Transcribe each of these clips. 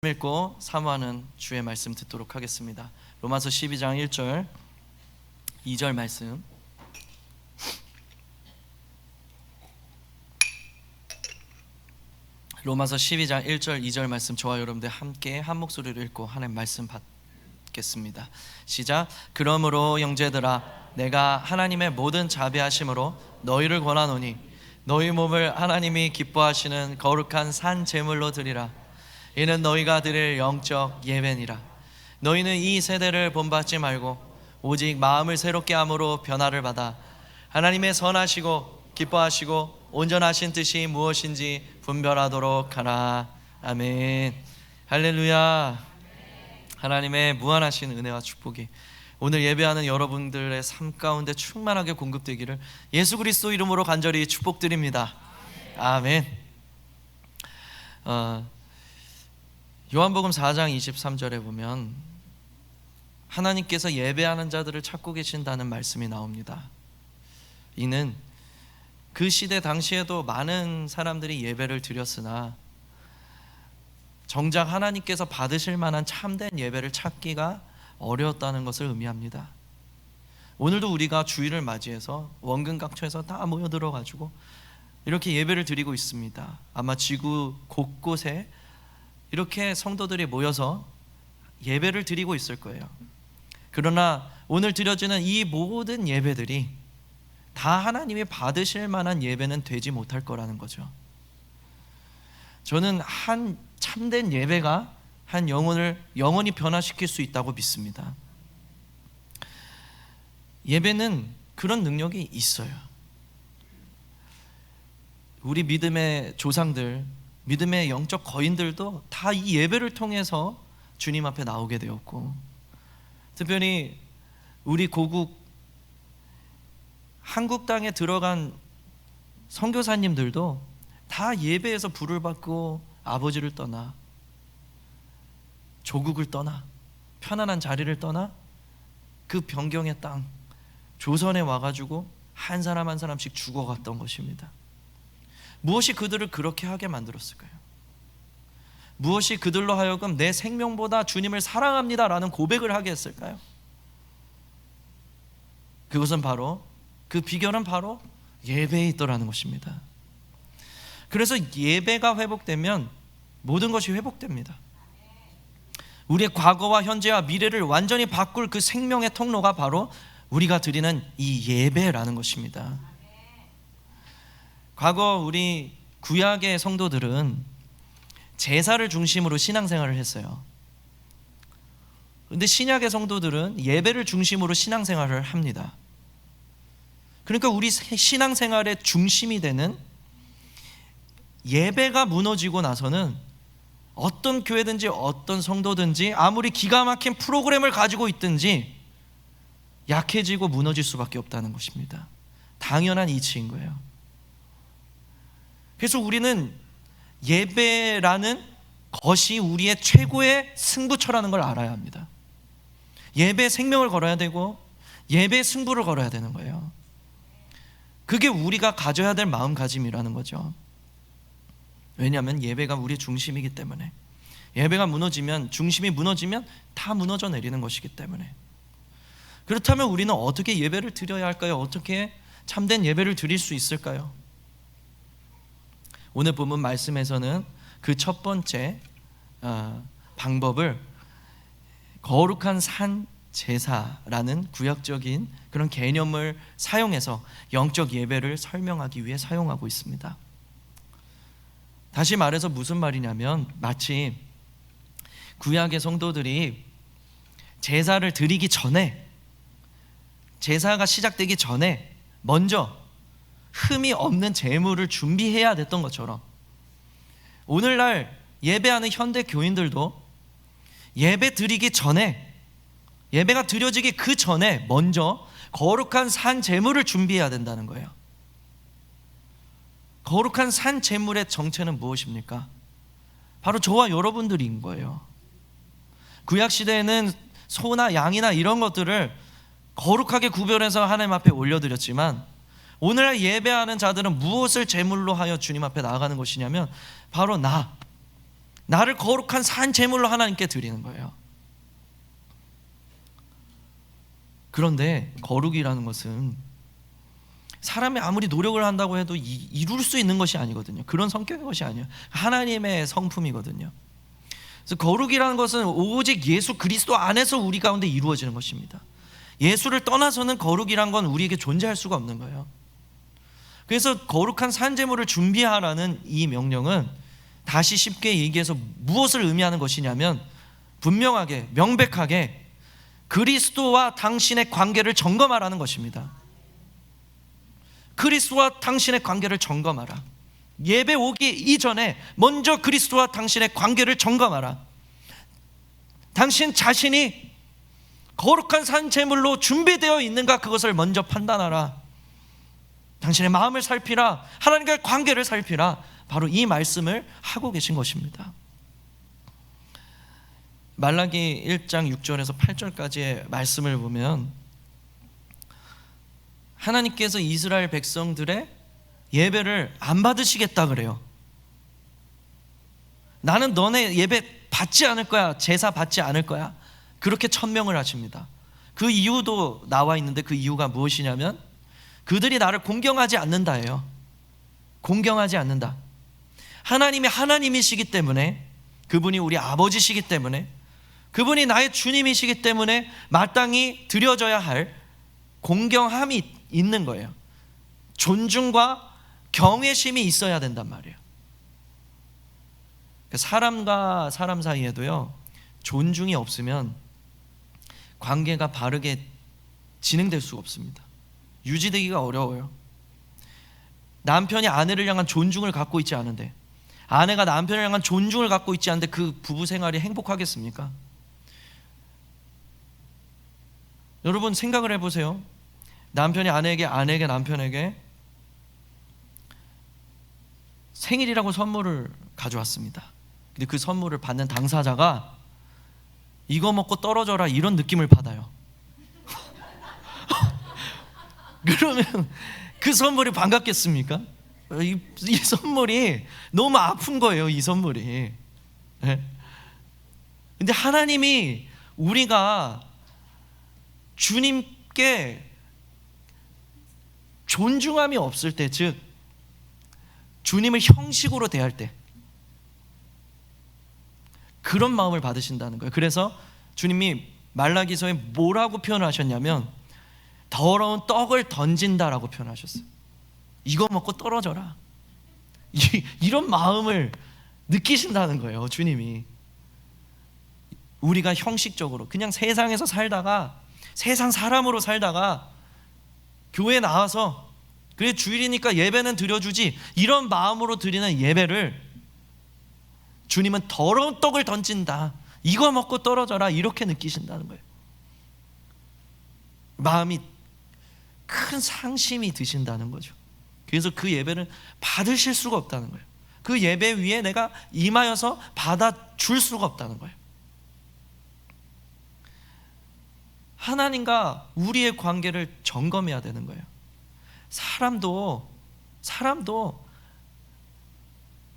읽고 사모하는 주의 말씀 듣도록 하겠습니다. 로마서 12장 1절 2절 말씀. 로마서 12장 1절 2절 말씀, 저와 여러분들 함께 한 목소리로 읽고 하나님 말씀 받겠습니다. 시작. 그러므로 형제들아, 내가 하나님의 모든 자비하심으로 너희를 권하노니 너희 몸을 하나님이 기뻐하시는 거룩한 산 제물로 드리라. 이는 너희가 드릴 영적 예배니라. 너희는 이 세대를 본받지 말고 오직 마음을 새롭게 함으로 변화를 받아 하나님의 선하시고 기뻐하시고 온전하신 뜻이 무엇인지 분별하도록 하라. 아멘. 할렐루야. 하나님의 무한하신 은혜와 축복이 오늘 예배하는 여러분들의 삶 가운데 충만하게 공급되기를 예수 그리스도 이름으로 간절히 축복드립니다. 아멘. 요한복음 4장 23절에 보면 하나님께서 예배하는 자들을 찾고 계신다는 말씀이 나옵니다. 이는 그 시대 당시에도 많은 사람들이 예배를 드렸으나 정작 하나님께서 받으실 만한 참된 예배를 찾기가 어려웠다는 것을 의미합니다. 오늘도 우리가 주일을 맞이해서 원근 각처에서 다 모여들어가지고 이렇게 예배를 드리고 있습니다. 아마 지구 곳곳에 이렇게 성도들이 모여서 예배를 드리고 있을 거예요. 그러나 오늘 드려지는 이 모든 예배들이 다 하나님이 받으실 만한 예배는 되지 못할 거라는 거죠. 저는 한 참된 예배가 한 영혼을 영원히 변화시킬 수 있다고 믿습니다. 예배는 그런 능력이 있어요. 우리 믿음의 조상들, 믿음의 영적 거인들도 다 이 예배를 통해서 주님 앞에 나오게 되었고, 특별히 우리 고국 한국 땅에 들어간 선교사님들도 다 예배에서 부를 받고 아버지를 떠나 조국을 떠나 편안한 자리를 떠나 그 변경의 땅 조선에 와가지고 한 사람 한 사람씩 죽어갔던 것입니다. 무엇이 그들을 그렇게 하게 만들었을까요? 무엇이 그들로 하여금 내 생명보다 주님을 사랑합니다 라는 고백을 하게 했을까요? 그것은 바로, 그 비결은 바로 예배에 있더라는 것입니다. 그래서 예배가 회복되면 모든 것이 회복됩니다. 우리의 과거와 현재와 미래를 완전히 바꿀 그 생명의 통로가 바로 우리가 드리는 이 예배라는 것입니다. 과거 우리 구약의 성도들은 제사를 중심으로 신앙생활을 했어요. 그런데 신약의 성도들은 예배를 중심으로 신앙생활을 합니다. 그러니까 우리 신앙생활의 중심이 되는 예배가 무너지고 나서는 어떤 교회든지 어떤 성도든지 아무리 기가 막힌 프로그램을 가지고 있든지 약해지고 무너질 수밖에 없다는 것입니다. 당연한 이치인 거예요. 그래서 우리는 예배라는 것이 우리의 최고의 승부처라는 걸 알아야 합니다. 예배에 생명을 걸어야 되고 예배에 승부를 걸어야 되는 거예요. 그게 우리가 가져야 될 마음가짐이라는 거죠. 왜냐하면 예배가 우리의 중심이기 때문에, 예배가 무너지면, 중심이 무너지면 다 무너져 내리는 것이기 때문에. 그렇다면 우리는 어떻게 예배를 드려야 할까요? 어떻게 참된 예배를 드릴 수 있을까요? 오늘 본문 말씀에서는 그 첫 번째 방법을 거룩한 산 제사라는 구약적인 그런 개념을 사용해서 영적 예배를 설명하기 위해 사용하고 있습니다. 다시 말해서 무슨 말이냐면, 마치 구약의 성도들이 제사를 드리기 전에, 제사가 시작되기 전에 먼저 흠이 없는 제물을 준비해야 됐던 것처럼, 오늘날 예배하는 현대 교인들도 예배 드리기 전에, 예배가 드려지기 그 전에 먼저 거룩한 산 제물을 준비해야 된다는 거예요. 거룩한 산 제물의 정체는 무엇입니까? 바로 저와 여러분들인 거예요. 구약시대에는 소나 양이나 이런 것들을 거룩하게 구별해서 하나님 앞에 올려드렸지만, 오늘날 예배하는 자들은 무엇을 제물로 하여 주님 앞에 나아가는 것이냐면 바로 나를 거룩한 산 제물로 하나님께 드리는 거예요. 그런데 거룩이라는 것은 사람이 아무리 노력을 한다고 해도 이룰 수 있는 것이 아니거든요. 그런 성격의 것이 아니에요. 하나님의 성품이거든요. 그래서 거룩이라는 것은 오직 예수 그리스도 안에서 우리 가운데 이루어지는 것입니다. 예수를 떠나서는 거룩이란 건 우리에게 존재할 수가 없는 거예요. 그래서 거룩한 산제물을 준비하라는 이 명령은 다시 쉽게 얘기해서 무엇을 의미하는 것이냐면 분명하게 명백하게 그리스도와 당신의 관계를 점검하라는 것입니다. 그리스도와 당신의 관계를 점검하라. 예배 오기 이전에 먼저 그리스도와 당신의 관계를 점검하라. 당신 자신이 거룩한 산제물로 준비되어 있는가 그것을 먼저 판단하라. 당신의 마음을 살피라. 하나님과의 관계를 살피라. 바로 이 말씀을 하고 계신 것입니다. 말라기 1장 6절에서 8절까지의 말씀을 보면 하나님께서 이스라엘 백성들의 예배를 안 받으시겠다 그래요. 나는 너네 예배 받지 않을 거야. 제사 받지 않을 거야. 그렇게 천명을 하십니다. 그 이유도 나와 있는데 그 이유가 무엇이냐면 그들이 나를 공경하지 않는다예요. 공경하지 않는다. 하나님이 하나님이시기 때문에, 그분이 우리 아버지시기 때문에, 그분이 나의 주님이시기 때문에 마땅히 드려져야 할 공경함이 있는 거예요. 존중과 경외심이 있어야 된단 말이에요. 사람과 사람 사이에도요, 존중이 없으면 관계가 바르게 진행될 수가 없습니다. 유지되기가 어려워요. 남편이 아내를 향한 존중을 갖고 있지 않은데, 아내가 남편을 향한 존중을 갖고 있지 않은데 그 부부 생활이 행복하겠습니까? 여러분 생각을 해보세요. 남편이 아내에게, 아내가 남편에게 생일이라고 선물을 가져왔습니다. 근데 그 선물을 받는 당사자가 이거 먹고 떨어져라 이런 느낌을 받아요. 그러면 그 선물이 반갑겠습니까? 이 선물이 너무 아픈 거예요. 이 선물이. 네? 근데 하나님이 우리가 주님께 존중함이 없을 때, 즉 주님을 형식으로 대할 때 그런 마음을 받으신다는 거예요. 그래서 주님이 말라기서에 뭐라고 표현하셨냐면 더러운 떡을 던진다라고 표현하셨어요. 이거 먹고 떨어져라. 이런 마음을 느끼신다는 거예요. 주님이. 우리가 형식적으로 그냥 세상에서 살다가, 세상 사람으로 살다가 교회 나와서 그래 주일이니까 예배는 드려주지, 이런 마음으로 드리는 예배를 주님은 더러운 떡을 던진다, 이거 먹고 떨어져라, 이렇게 느끼신다는 거예요. 마음이 큰 상심이 드신다는 거죠. 그래서 그 예배를 받으실 수가 없다는 거예요. 그 예배 위에 내가 임하여서 받아줄 수가 없다는 거예요. 하나님과 우리의 관계를 점검해야 되는 거예요. 사람도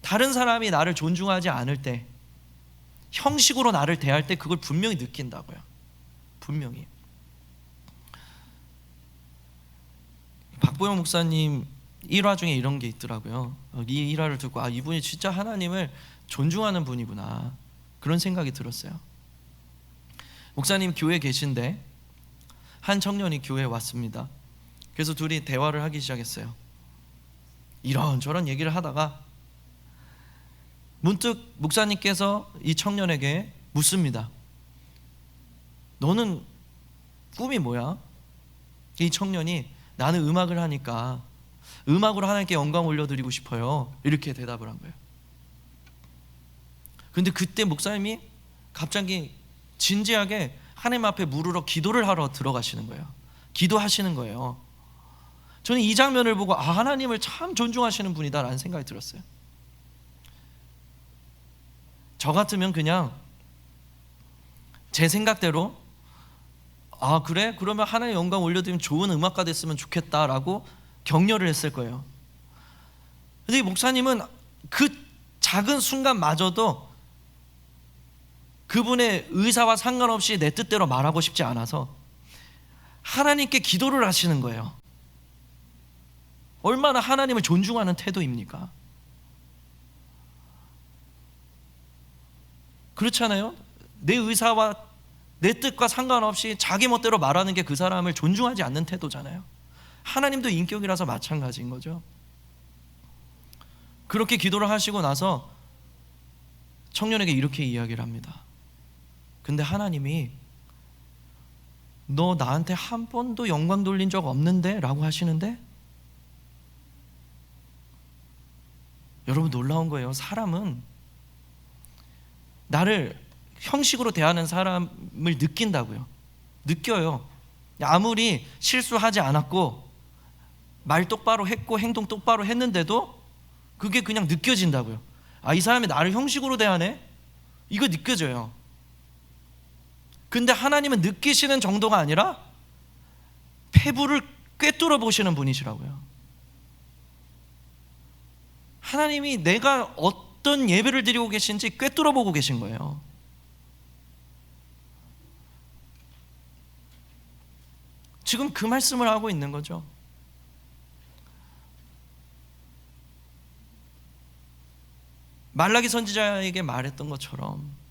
다른 사람이 나를 존중하지 않을 때, 형식으로 나를 대할 때 그걸 분명히 느낀다고요. 분명히. 박보영 목사님 일화 중에 이런 게 있더라고요. 이 일화를 듣고 이분이 진짜 하나님을 존중하는 분이구나, 그런 생각이 들었어요. 목사님 교회에 계신데 한 청년이 교회에 왔습니다. 그래서 둘이 대화를 하기 시작했어요. 이런저런 얘기를 하다가 문득 목사님께서 이 청년에게 묻습니다. 너는 꿈이 뭐야? 이 청년이 나는 음악을 하니까 음악으로 하나님께 영광 올려드리고 싶어요, 이렇게 대답을 한 거예요. 그런데 그때 목사님이 갑자기 진지하게 하나님 앞에 무르러 기도를 하러 들어가시는 거예요. 기도하시는 거예요. 저는 이 장면을 보고 하나님을 참 존중하시는 분이다라는 생각이 들었어요. 저 같으면 그냥 제 생각대로 그래? 그러면 하나님 영광 올려드리면 좋은 음악가 됐으면 좋겠다라고 격려를 했을 거예요. 근데 이 목사님은 그 작은 순간마저도 그분의 의사와 상관없이 내 뜻대로 말하고 싶지 않아서 하나님께 기도를 하시는 거예요. 얼마나 하나님을 존중하는 태도입니까? 그렇잖아요? 내 의사와 내 뜻과 상관없이 자기 멋대로 말하는 게 그 사람을 존중하지 않는 태도잖아요. 하나님도 인격이라서 마찬가지인 거죠. 그렇게 기도를 하시고 나서 청년에게 이렇게 이야기를 합니다. 근데 하나님이 너 나한테 한 번도 영광 돌린 적 없는데? 라고 하시는데, 여러분 놀라운 거예요. 사람은 나를 형식으로 대하는 사람을 느낀다고요. 느껴요. 아무리 실수하지 않았고 말 똑바로 했고 행동 똑바로 했는데도 그게 그냥 느껴진다고요. 아, 이 사람이 나를 형식으로 대하네? 이거 느껴져요. 근데 하나님은 느끼시는 정도가 아니라 폐부를 꿰뚫어 보시는 분이시라고요. 하나님이 내가 어떤 예배를 드리고 계신지 꿰뚫어 보고 계신 거예요. 지금 그 말씀을 하고 있는 거죠. 말라기 선지자에게 말했던 것처럼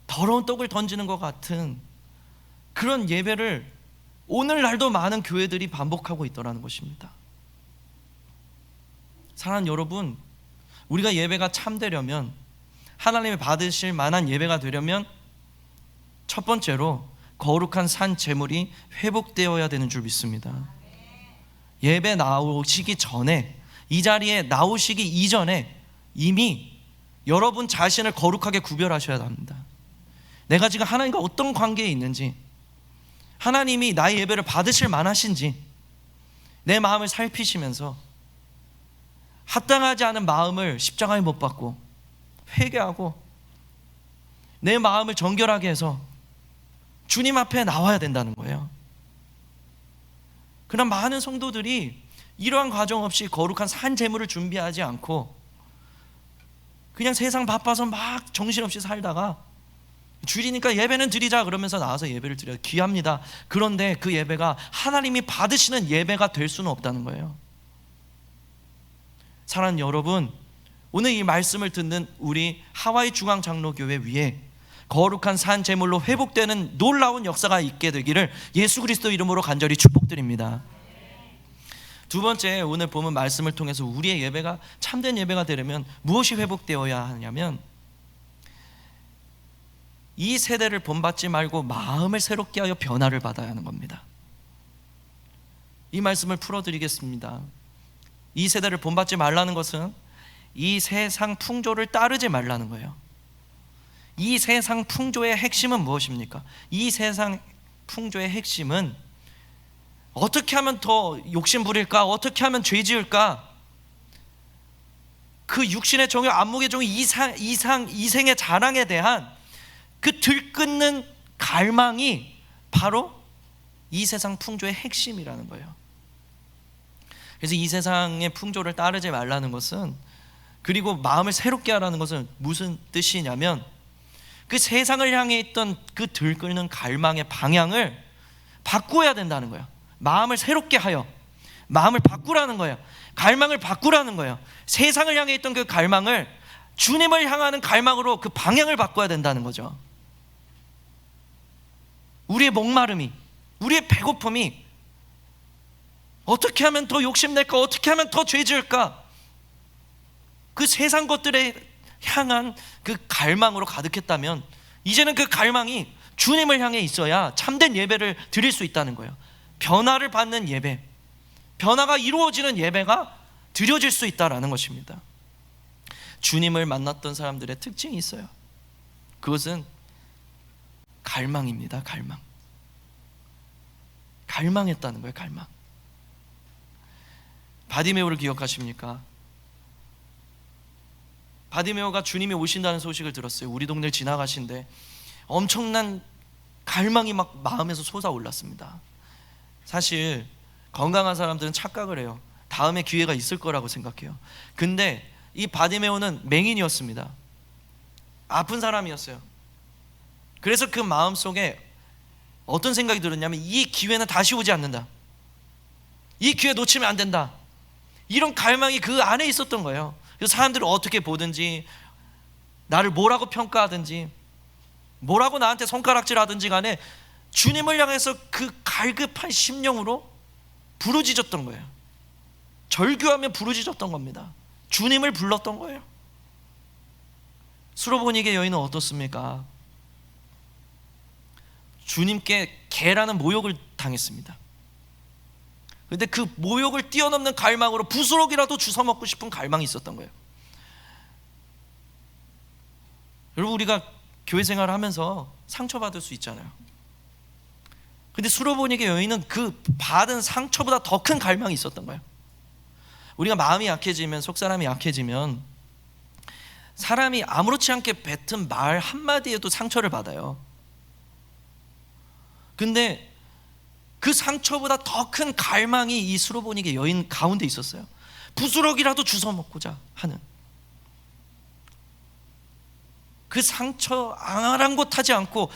더러운 떡을 던지는 것 같은 그런 예배를 오늘날도 많은 교회들이 반복하고 있더라는 것입니다. 사랑하는 여러분, 우리가 예배가 참되려면, 하나님이 받으실 만한 예배가 되려면 첫 번째로 거룩한 산 제물이 회복되어야 되는 줄 믿습니다. 예배 나오시기 전에, 이 자리에 나오시기 이전에 이미 여러분 자신을 거룩하게 구별하셔야 합니다. 내가 지금 하나님과 어떤 관계에 있는지, 하나님이 나의 예배를 받으실 만하신지 내 마음을 살피시면서 합당하지 않은 마음을 십자가에 못 박고 회개하고 내 마음을 정결하게 해서 주님 앞에 나와야 된다는 거예요. 그러나 많은 성도들이 이러한 과정 없이 거룩한 산 제물을 준비하지 않고 그냥 세상 바빠서 막 정신없이 살다가 주일이니까 예배는 드리자 그러면서 나와서 예배를 드려요. 귀합니다. 그런데 그 예배가 하나님이 받으시는 예배가 될 수는 없다는 거예요. 사랑하는 여러분, 오늘 이 말씀을 듣는 우리 하와이 중앙장로교회 위에 거룩한 산 제물로 회복되는 놀라운 역사가 있게 되기를 예수 그리스도 이름으로 간절히 축복드립니다. 두 번째, 오늘 보면 말씀을 통해서 우리의 예배가 참된 예배가 되려면 무엇이 회복되어야 하냐면, 이 세대를 본받지 말고 마음을 새롭게 하여 변화를 받아야 하는 겁니다. 이 말씀을 풀어드리겠습니다. 이 세대를 본받지 말라는 것은 이 세상 풍조를 따르지 말라는 거예요. 이 세상 풍조의 핵심은 무엇입니까? 이 세상 풍조의 핵심은 어떻게 하면 더 욕심 부릴까? 어떻게 하면 죄 지을까? 그 육신의 정욕, 안목의 정욕, 이생의 자랑에 대한 그 들끓는 갈망이 바로 이 세상 풍조의 핵심이라는 거예요. 그래서 이 세상의 풍조를 따르지 말라는 것은, 그리고 마음을 새롭게 하라는 것은 무슨 뜻이냐면, 그 세상을 향해 있던 그 들끓는 갈망의 방향을 바꾸어야 된다는 거예요. 마음을 새롭게 하여 마음을 바꾸라는 거예요. 갈망을 바꾸라는 거예요. 세상을 향해 있던 그 갈망을 주님을 향하는 갈망으로 그 방향을 바꿔야 된다는 거죠. 우리의 목마름이, 우리의 배고픔이 어떻게 하면 더 욕심낼까? 어떻게 하면 더 죄 지을까? 그 세상 것들에 향한 그 갈망으로 가득했다면, 이제는 그 갈망이 주님을 향해 있어야 참된 예배를 드릴 수 있다는 거예요. 변화를 받는 예배, 변화가 이루어지는 예배가 드려질 수 있다는 것입니다. 주님을 만났던 사람들의 특징이 있어요. 그것은 갈망입니다. 갈망했다는 거예요. 갈망. 바디메오를 기억하십니까? 바디메오가 주님이 오신다는 소식을 들었어요. 우리 동네를 지나가신데 엄청난 갈망이 막 마음에서 솟아올랐습니다. 사실 건강한 사람들은 착각을 해요. 다음에 기회가 있을 거라고 생각해요. 근데 이 바디메오는 맹인이었습니다. 아픈 사람이었어요. 그래서 그 마음속에 어떤 생각이 들었냐면 이 기회는 다시 오지 않는다, 이 기회 놓치면 안 된다, 이런 갈망이 그 안에 있었던 거예요. 그래서 사람들을 어떻게 보든지, 나를 뭐라고 평가하든지, 뭐라고 나한테 손가락질하든지 간에 주님을 향해서 그 갈급한 심령으로 부르짖었던 거예요. 절규하며 부르짖었던 겁니다. 주님을 불렀던 거예요. 수로보니게 여인은 어떻습니까? 주님께 개라는 모욕을 당했습니다. 그런데 그 모욕을 뛰어넘는 갈망으로 부스럭이라도 주워 먹고 싶은 갈망이 있었던 거예요. 여러분, 우리가 교회 생활을 하면서 상처받을 수 있잖아요. 근데 수로보니게 여인은 그 받은 상처보다 더 큰 갈망이 있었던 거예요. 우리가 마음이 약해지면, 속사람이 약해지면 사람이 아무렇지 않게 뱉은 말 한마디에도 상처를 받아요. 근데 그 상처보다 더 큰 갈망이 이 수로보니게 여인 가운데 있었어요. 부스럭이라도 주워 먹고자 하는, 그 상처 아랑곳하지 않고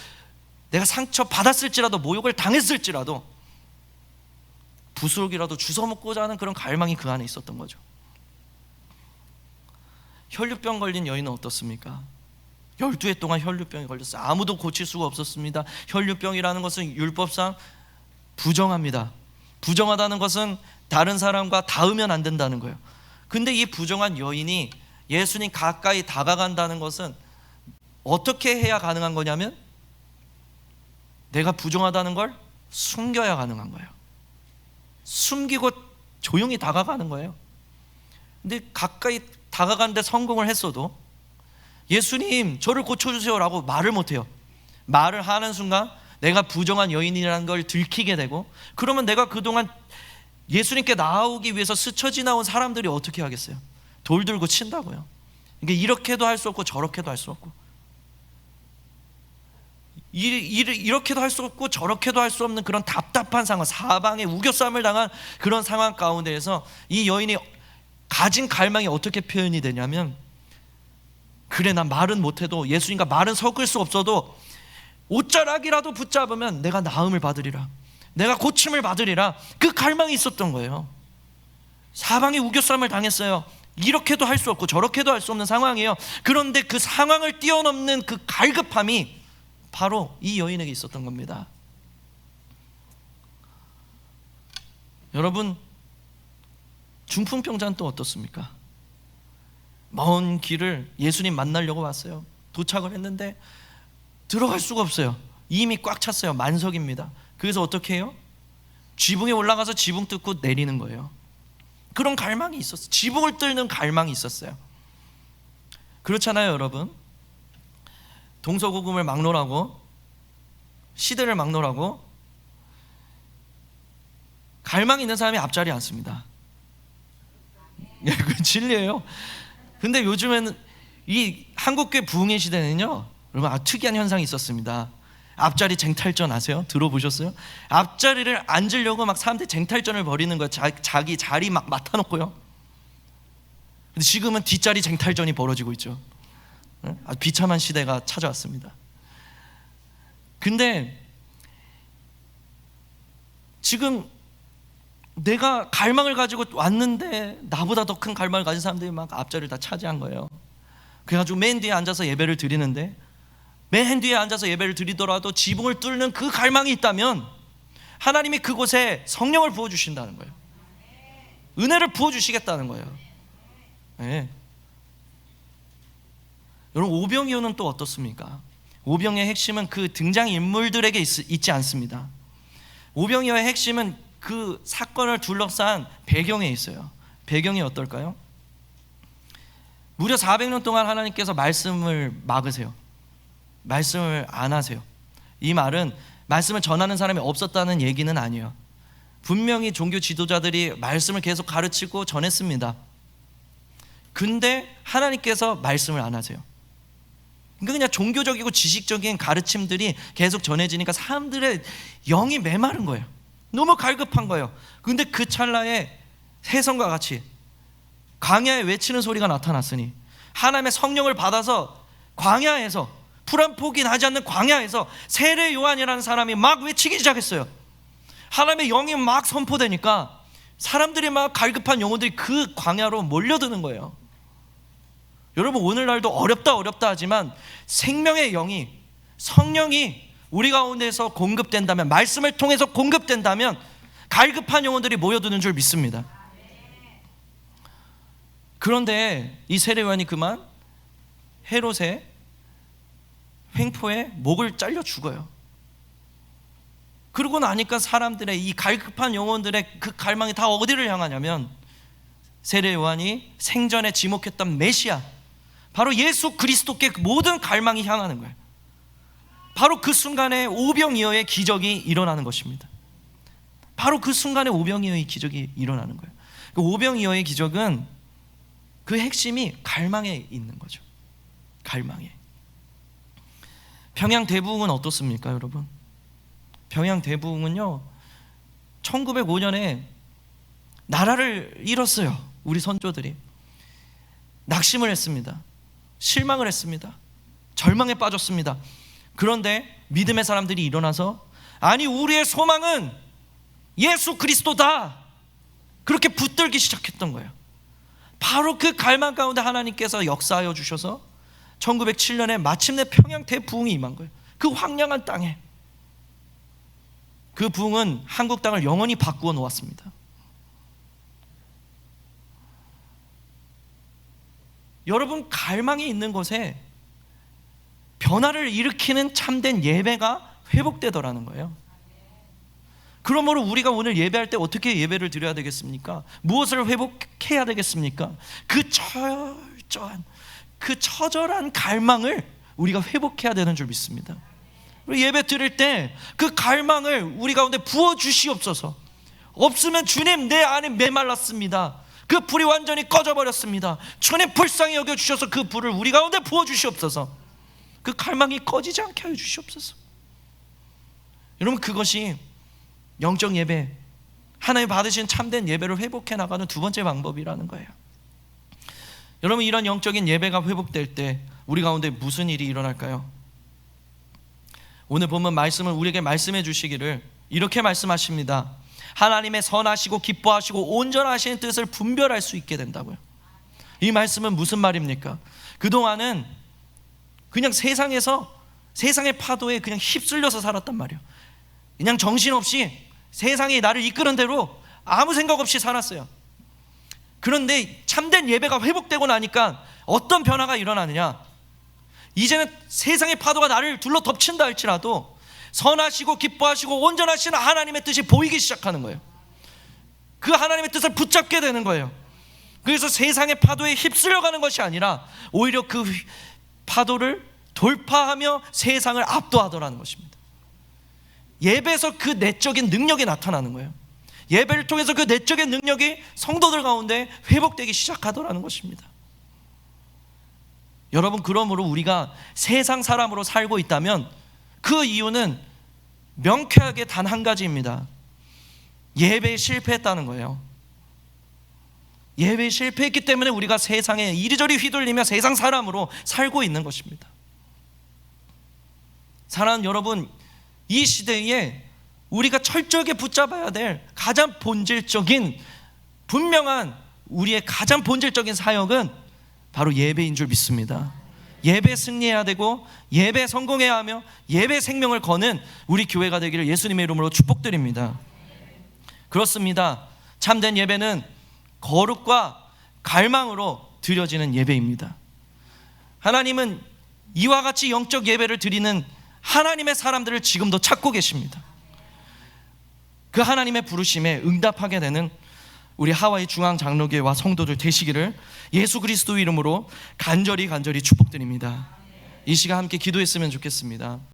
내가 상처 받았을지라도, 모욕을 당했을지라도 부스럭이라도 주워 먹고자 하는 그런 갈망이 그 안에 있었던 거죠. 혈류병 걸린 여인은 어떻습니까? 12해 동안 혈류병이 걸렸어요. 아무도 고칠 수가 없었습니다. 혈류병이라는 것은 율법상 부정합니다. 부정하다는 것은 다른 사람과 닿으면 안 된다는 거예요. 근데 이 부정한 여인이 예수님 가까이 다가간다는 것은 어떻게 해야 가능한 거냐면, 내가 부정하다는 걸 숨겨야 가능한 거예요. 숨기고 조용히 다가가는 거예요. 근데 가까이 다가가는데 성공을 했어도 예수님 저를 고쳐주세요 라고 말을 못해요. 말을 하는 순간 내가 부정한 여인이라는 걸 들키게 되고, 그러면 내가 그동안 예수님께 나아오기 위해서 스쳐 지나온 사람들이 어떻게 하겠어요? 돌 들고 친다고요. 그러니까 이렇게도 할 수 없고 저렇게도 할 수 없고, 이렇게도 할 수 없고 저렇게도 할 수 없는 그런 답답한 상황, 사방에 우겨싸움을 당한 그런 상황 가운데에서 이 여인이 가진 갈망이 어떻게 표현이 되냐면, 그래 난 말은 못해도, 예수님과 말은 섞을 수 없어도 옷자락이라도 붙잡으면 내가 나음을 받으리라, 내가 고침을 받으리라, 그 갈망이 있었던 거예요. 사방에 우겨싸움을 당했어요. 이렇게도 할 수 없고 저렇게도 할 수 없는 상황이에요. 그런데 그 상황을 뛰어넘는 그 갈급함이 바로 이 여인에게 있었던 겁니다. 여러분, 중풍병자는 또 어떻습니까? 먼 길을 예수님 만나려고 왔어요. 도착을 했는데 들어갈 수가 없어요. 이미 꽉 찼어요. 만석입니다. 그래서 어떻게 해요? 지붕에 올라가서 지붕 뚫고 내리는 거예요. 그런 갈망이 있었어요. 지붕을 뚫는 갈망이 있었어요. 그렇잖아요, 여러분. 동서고금을 막론하고 시대를 막론하고 갈망이 있는 사람이 앞자리에 앉습니다. 그 진리예요. 근데 요즘에는 이 한국교회 부흥의 시대는요, 여러분, 특이한 현상이 있었습니다. 앞자리 쟁탈전 아세요? 들어보셨어요? 앞자리를 앉으려고 막 사람들이 쟁탈전을 벌이는 거예요. 자기 자리 막 맡아놓고요. 근데 지금은 뒷자리 쟁탈전이 벌어지고 있죠. 아주 비참한 시대가 찾아왔습니다. 근데 지금 내가 갈망을 가지고 왔는데 나보다 더 큰 갈망을 가진 사람들이 막 앞자리를 다 차지한 거예요. 그래가지고 맨 뒤에 앉아서 예배를 드리는데, 맨 뒤에 앉아서 예배를 드리더라도 지붕을 뚫는 그 갈망이 있다면 하나님이 그곳에 성령을 부어주신다는 거예요. 은혜를 부어주시겠다는 거예요. 네. 여러분, 오병이어는 또 어떻습니까? 오병이어의 핵심은 그 등장인물들에게 있지 않습니다. 오병이어의 핵심은 그 사건을 둘러싼 배경에 있어요. 배경이 어떨까요? 무려 400년 동안 하나님께서 말씀을 막으세요. 말씀을 안 하세요. 이 말은 말씀을 전하는 사람이 없었다는 얘기는 아니에요. 분명히 종교 지도자들이 말씀을 계속 가르치고 전했습니다. 근데 하나님께서 말씀을 안 하세요. 그러니까 그냥 종교적이고 지식적인 가르침들이 계속 전해지니까 사람들의 영이 메마른 거예요. 너무 갈급한 거예요. 근데 그 찰나에 새성과 같이 광야에 외치는 소리가 나타났으니, 하나님의 성령을 받아서 광야에서 풀 한 폭이 나지 않는 광야에서 세례 요한이라는 사람이 막 외치기 시작했어요. 하나님의 영이 막 선포되니까 사람들이 막 갈급한 영혼들이 그 광야로 몰려드는 거예요. 여러분, 오늘날도 어렵다 하지만 생명의 영이, 성령이 우리 가운데서 공급된다면, 말씀을 통해서 공급된다면 갈급한 영혼들이 모여드는 줄 믿습니다. 그런데 이 세례 요한이 그만 헤롯의 횡포에 목을 잘려 죽어요. 그러고 나니까 사람들의 이 갈급한 영혼들의 그 갈망이 다 어디를 향하냐면 세례 요한이 생전에 지목했던 메시아, 바로 예수 그리스도께 모든 갈망이 향하는 거예요. 바로 그 순간에 오병이어의 기적이 일어나는 것입니다. 바로 그 순간에 오병이어의 기적이 일어나는 거예요. 그 오병이어의 기적은 그 핵심이 갈망에 있는 거죠. 갈망에. 평양 대부흥은 어떻습니까, 여러분? 평양 대부흥은요, 1905년에 나라를 잃었어요. 우리 선조들이 낙심을 했습니다. 실망을 했습니다. 절망에 빠졌습니다. 그런데 믿음의 사람들이 일어나서, 아니, 우리의 소망은 예수 그리스도다, 그렇게 붙들기 시작했던 거예요. 바로 그 갈망 가운데 하나님께서 역사하여 주셔서 1907년에 마침내 평양 대부흥이 임한 거예요. 그 황량한 땅에. 그 부흥은 한국 땅을 영원히 바꾸어 놓았습니다. 여러분, 갈망이 있는 곳에 변화를 일으키는 참된 예배가 회복되더라는 거예요. 그러므로 우리가 오늘 예배할 때 어떻게 예배를 드려야 되겠습니까? 무엇을 회복해야 되겠습니까? 그 철저한, 그 처절한 갈망을 우리가 회복해야 되는 줄 믿습니다. 예배 드릴 때 그 갈망을 우리 가운데 부어주시옵소서. 없으면 주님, 내 안에 메말랐습니다. 그 불이 완전히 꺼져버렸습니다. 주님, 불쌍히 여겨주셔서 그 불을 우리 가운데 부어주시옵소서. 그 갈망이 꺼지지 않게 하여 주시옵소서. 여러분, 그것이 영적 예배, 하나님 받으신 참된 예배를 회복해 나가는 두 번째 방법이라는 거예요. 여러분, 이런 영적인 예배가 회복될 때 우리 가운데 무슨 일이 일어날까요? 오늘 본문 말씀은 우리에게 말씀해 주시기를 이렇게 말씀하십니다. 하나님의 선하시고 기뻐하시고 온전하신 뜻을 분별할 수 있게 된다고요. 이 말씀은 무슨 말입니까? 그동안은 그냥 세상의 파도에 그냥 휩쓸려서 살았단 말이에요. 그냥 정신없이 세상이 나를 이끄는 대로 아무 생각 없이 살았어요. 그런데 참된 예배가 회복되고 나니까 어떤 변화가 일어나느냐? 이제는 세상의 파도가 나를 둘러 덮친다 할지라도 선하시고 기뻐하시고 온전하신 하나님의 뜻이 보이기 시작하는 거예요. 그 하나님의 뜻을 붙잡게 되는 거예요. 그래서 세상의 파도에 휩쓸려가는 것이 아니라 오히려 그 파도를 돌파하며 세상을 압도하더라는 것입니다. 예배에서 그 내적인 능력이 나타나는 거예요. 예배를 통해서 그 내적인 능력이 성도들 가운데 회복되기 시작하더라는 것입니다. 여러분, 그러므로 우리가 세상 사람으로 살고 있다면 그 이유는 명쾌하게 단 한 가지입니다. 예배에 실패했다는 거예요. 예배에 실패했기 때문에 우리가 세상에 이리저리 휘둘리며 세상 사람으로 살고 있는 것입니다. 사랑하는 여러분, 이 시대에 우리가 철저하게 붙잡아야 될 가장 본질적인, 분명한 우리의 가장 본질적인 사역은 바로 예배인 줄 믿습니다. 예배 승리해야 되고 예배 성공해야 하며 예배 생명을 거는 우리 교회가 되기를 예수님의 이름으로 축복드립니다. 그렇습니다. 참된 예배는 거룩과 갈망으로 드려지는 예배입니다. 하나님은 이와 같이 영적 예배를 드리는 하나님의 사람들을 지금도 찾고 계십니다. 그 하나님의 부르심에 응답하게 되는 우리 하와이 중앙장로교회와 성도들 되시기를 예수 그리스도 이름으로 간절히 축복드립니다. 이 시간 함께 기도했으면 좋겠습니다.